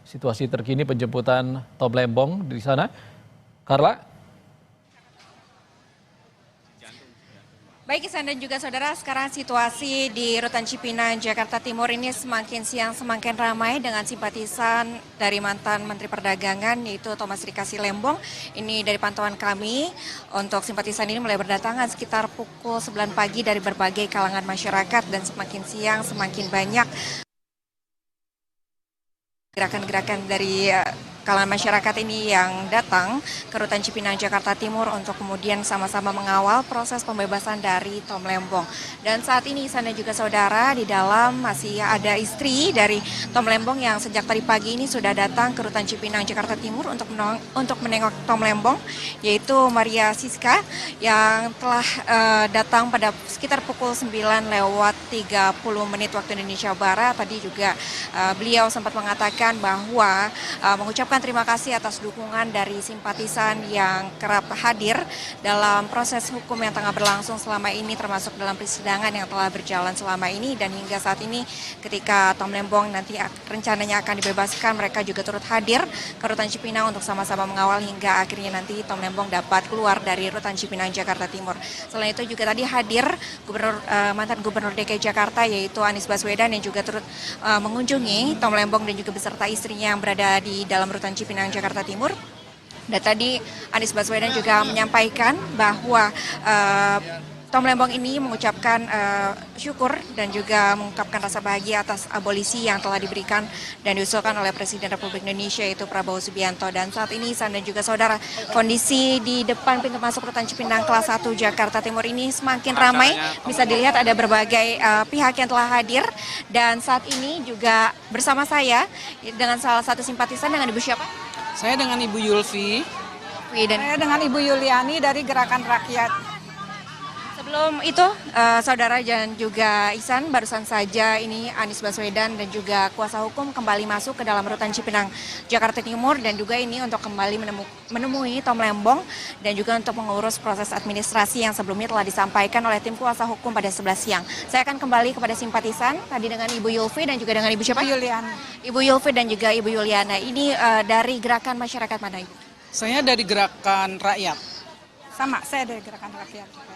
Situasi terkini penjemputan Tom Lembong di sana. Carla? Baik, Isan dan juga saudara, sekarang situasi di Rutan Cipinang, Jakarta Timur ini semakin siang semakin ramai dengan simpatisan dari mantan Menteri Perdagangan yaitu Thomas Rikasi Lembong. Ini dari pantauan kami, untuk simpatisan ini mulai berdatangan sekitar pukul 9 pagi dari berbagai kalangan masyarakat dan semakin siang semakin banyak gerakan-gerakan dari kalangan masyarakat ini yang datang ke Rutan Cipinang, Jakarta Timur untuk kemudian sama-sama mengawal proses pembebasan dari Tom Lembong. Dan saat ini Isan dan juga saudara, di dalam masih ada istri dari Tom Lembong yang sejak tadi pagi ini sudah datang ke Rutan Cipinang, Jakarta Timur untuk menengok Tom Lembong, yaitu Maria Siska yang telah datang pada sekitar pukul 9:30 waktu Indonesia Barat. Tadi juga beliau sempat mengatakan bahwa mengucapkan terima kasih atas dukungan dari simpatisan yang kerap hadir dalam proses hukum yang tengah berlangsung selama ini, termasuk dalam persidangan yang telah berjalan selama ini. Dan hingga saat ini ketika Tom Lembong nanti rencananya akan dibebaskan, mereka juga turut hadir ke Rutan Cipinang untuk sama-sama mengawal hingga akhirnya nanti Tom Lembong dapat keluar dari Rutan Cipinang, Jakarta Timur. Selain itu juga tadi hadir mantan Gubernur DKI Jakarta yaitu Anies Baswedan yang juga turut mengunjungi Tom Lembong dan juga beserta istrinya yang berada di dalam Rutan Cipinang, Jakarta Timur. Dan tadi Anies Baswedan juga menyampaikan bahwa Tom Lembong ini mengucapkan syukur dan juga mengungkapkan rasa bahagia atas abolisi yang telah diberikan dan diusulkan oleh Presiden Republik Indonesia yaitu Prabowo Subianto. Dan saat ini Isan dan juga saudara, kondisi di depan pintu masuk Rutan Cipinang kelas 1 Jakarta Timur ini semakin ramai. Bisa dilihat ada berbagai pihak yang telah hadir. Dan saat ini juga bersama saya dengan salah satu simpatisan, dengan Ibu siapa? Saya dengan Ibu Yulfi. Dan Saya dengan Ibu Yuliani dari Gerakan Rakyat. sebelum itu, saudara dan juga Isan, barusan saja ini Anies Baswedan dan juga kuasa hukum kembali masuk ke dalam Rutan Cipinang, Jakarta Timur, dan juga ini untuk kembali menemui Tom Lembong dan juga untuk mengurus proses administrasi yang sebelumnya telah disampaikan oleh tim kuasa hukum pada 11 siang. Saya akan kembali kepada simpatisan tadi dengan Ibu Yulfi dan juga dengan Ibu siapa? Yuliani. Ibu Yulfi dan juga Ibu Yuliana. Ini dari gerakan masyarakat mana, Ibu? Saya dari Gerakan Rakyat. Sama, saya dari Gerakan Rakyat.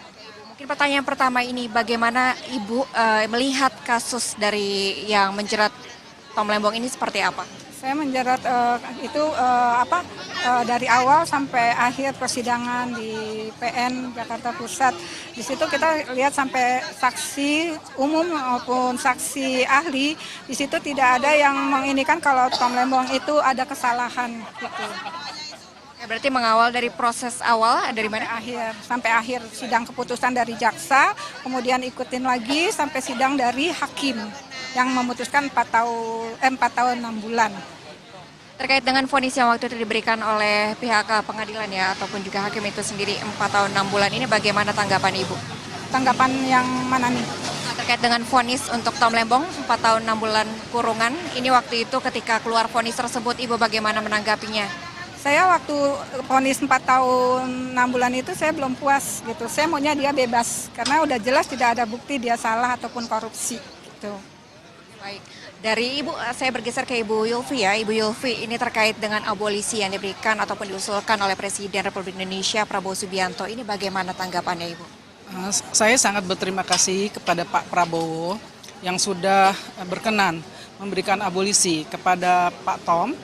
Mungkin pertanyaan pertama ini, bagaimana Ibu melihat kasus dari yang menjerat Tom Lembong ini seperti apa? Saya menjerat dari awal sampai akhir persidangan di PN Jakarta Pusat. Di situ kita lihat sampai saksi umum maupun saksi ahli, di situ tidak ada yang menginikan kalau Tom Lembong itu ada kesalahan gitu. Ya, berarti mengawal dari proses awal dari mana? Sampai akhir sidang keputusan dari jaksa, kemudian ikutin lagi sampai sidang dari hakim yang memutuskan 4 tahun 6 bulan. Terkait dengan vonis yang waktu itu diberikan oleh pihak pengadilan ya ataupun juga hakim itu sendiri 4 tahun 6 bulan, ini bagaimana tanggapan Ibu? Tanggapan yang mana nih? Terkait dengan vonis untuk Tom Lembong 4 tahun 6 bulan kurungan, ini waktu itu ketika keluar vonis tersebut Ibu bagaimana menanggapinya? Saya waktu vonis 4 tahun 6 bulan itu saya belum puas gitu. Saya maunya dia bebas karena udah jelas tidak ada bukti dia salah ataupun korupsi gitu. Baik, dari Ibu saya bergeser ke Ibu Yulfi ya. Ibu Yulfi, ini terkait dengan abolisi yang diberikan ataupun diusulkan oleh Presiden Republik Indonesia Prabowo Subianto. Ini bagaimana tanggapannya Ibu? Saya sangat berterima kasih kepada Pak Prabowo yang sudah berkenan memberikan abolisi kepada Pak Tom.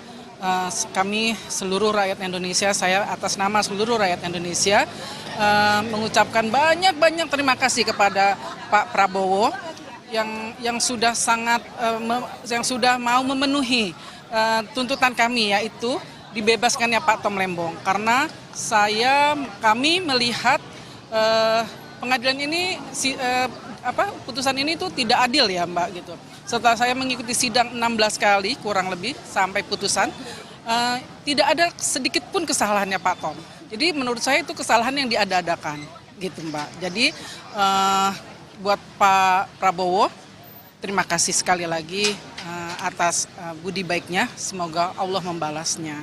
Kami seluruh rakyat Indonesia, saya atas nama seluruh rakyat Indonesia mengucapkan banyak terima kasih kepada Pak Prabowo yang sudah mau memenuhi tuntutan kami, yaitu dibebaskannya Pak Tom Lembong. Karena kami melihat pengadilan ini putusan ini tuh tidak adil ya Mbak gitu. Setelah saya mengikuti sidang 16 kali kurang lebih sampai putusan, tidak ada sedikit pun kesalahannya Pak Tom. Jadi menurut saya itu kesalahan yang diada-adakan gitu Mbak. Jadi buat Pak Prabowo, terima kasih sekali lagi atas budi baiknya. Semoga Allah membalasnya.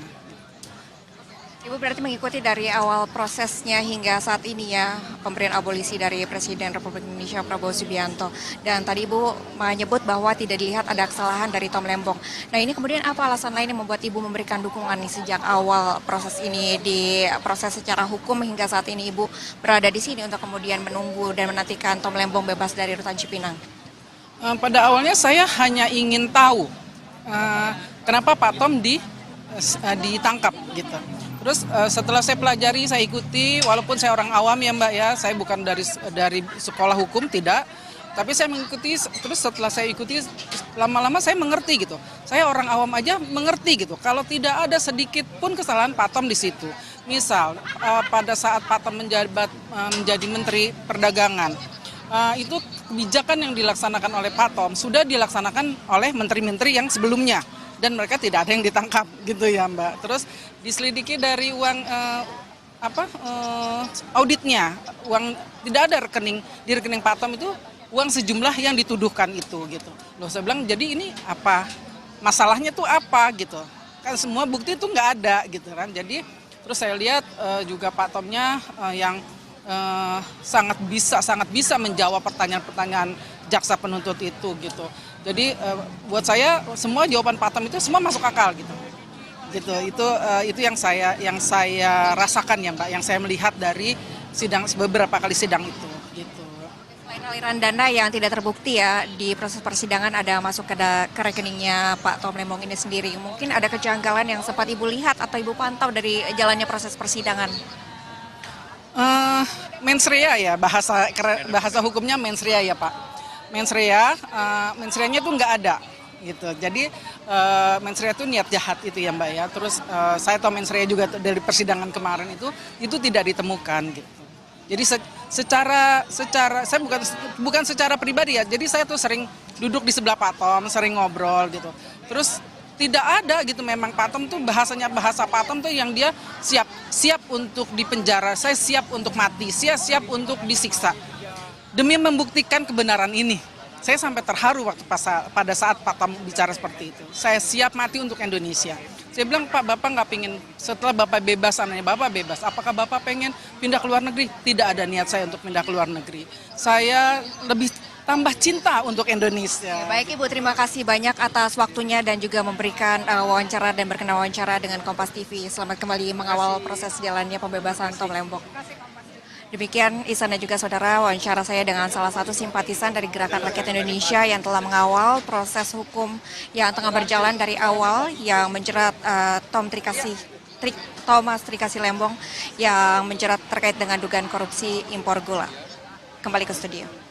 Ibu berarti mengikuti dari awal prosesnya hingga saat ini ya, pemberian abolisi dari Presiden Republik Indonesia Prabowo Subianto. Dan tadi Ibu menyebut bahwa tidak dilihat ada kesalahan dari Tom Lembong. Nah ini kemudian apa alasan lain yang membuat Ibu memberikan dukungan nih sejak awal proses ini diproses secara hukum hingga saat ini Ibu berada di sini untuk kemudian menunggu dan menantikan Tom Lembong bebas dari rutan Cipinang? Pada awalnya saya hanya ingin tahu kenapa Pak Tom ditangkap gitu. Terus setelah saya pelajari, saya ikuti, walaupun saya orang awam ya Mbak ya, saya bukan dari sekolah hukum, tidak. Tapi saya mengikuti, terus setelah saya ikuti, lama-lama saya mengerti gitu. Saya orang awam aja mengerti gitu, kalau tidak ada sedikit pun kesalahan Pak Tom di situ. Misal, pada saat Pak Tom menjadi Menteri Perdagangan, itu kebijakan yang dilaksanakan oleh Pak Tom sudah dilaksanakan oleh menteri-menteri yang sebelumnya. Dan mereka tidak ada yang ditangkap gitu ya Mbak. Terus diselidiki dari uang auditnya, uang tidak ada di rekening Pak Tom itu uang sejumlah yang dituduhkan itu gitu. Loh saya bilang jadi ini apa masalahnya tuh apa gitu. Kan semua bukti itu nggak ada gitu kan. Jadi terus saya lihat juga Pak Tomnya yang sangat bisa menjawab pertanyaan-pertanyaan jaksa penuntut itu gitu. Jadi buat saya semua jawaban Pak Tom itu semua masuk akal gitu. Itu yang saya rasakan ya Mbak, yang saya melihat dari beberapa kali sidang itu gitu. Selain aliran dana yang tidak terbukti ya di proses persidangan ada masuk ke rekeningnya Pak Tom Lembong ini sendiri. Mungkin ada kejanggalan yang sempat Ibu lihat atau Ibu pantau dari jalannya proses persidangan? Mens rea ya, bahasa hukumnya mens rea ya Pak. Mens rea-nya itu nggak ada gitu. Jadi mens rea itu niat jahat itu ya Mbak ya. Terus saya tahu mens rea juga dari persidangan kemarin itu tidak ditemukan gitu. Jadi secara saya bukan secara pribadi ya. Jadi saya tuh sering duduk di sebelah Pak Tom, sering ngobrol gitu. Terus tidak ada gitu, memang Pak Tom tuh bahasa Pak Tom tuh yang dia siap untuk dipenjara, saya siap untuk mati, saya siap untuk disiksa. Demi membuktikan kebenaran ini, saya sampai terharu pada saat Pak Tom bicara seperti itu. Saya siap mati untuk Indonesia. Saya bilang, Pak, Bapak nggak pengen, setelah Bapak bebas, anaknya Bapak bebas, apakah Bapak pengen pindah ke luar negeri? Tidak ada niat saya untuk pindah ke luar negeri. Saya lebih tambah cinta untuk Indonesia. Baik Ibu, terima kasih banyak atas waktunya dan juga memberikan wawancara dan berkenan wawancara dengan Kompas TV. Selamat kembali mengawal proses jalannya pembebasan Tom Lembong. Demikian Ihsan dan juga saudara wawancara saya dengan salah satu simpatisan dari Gerakan Rakyat Indonesia yang telah mengawal proses hukum yang tengah berjalan dari awal yang menjerat Thomas Trikasi Lembong yang menjerat terkait dengan dugaan korupsi impor gula. Kembali ke studio.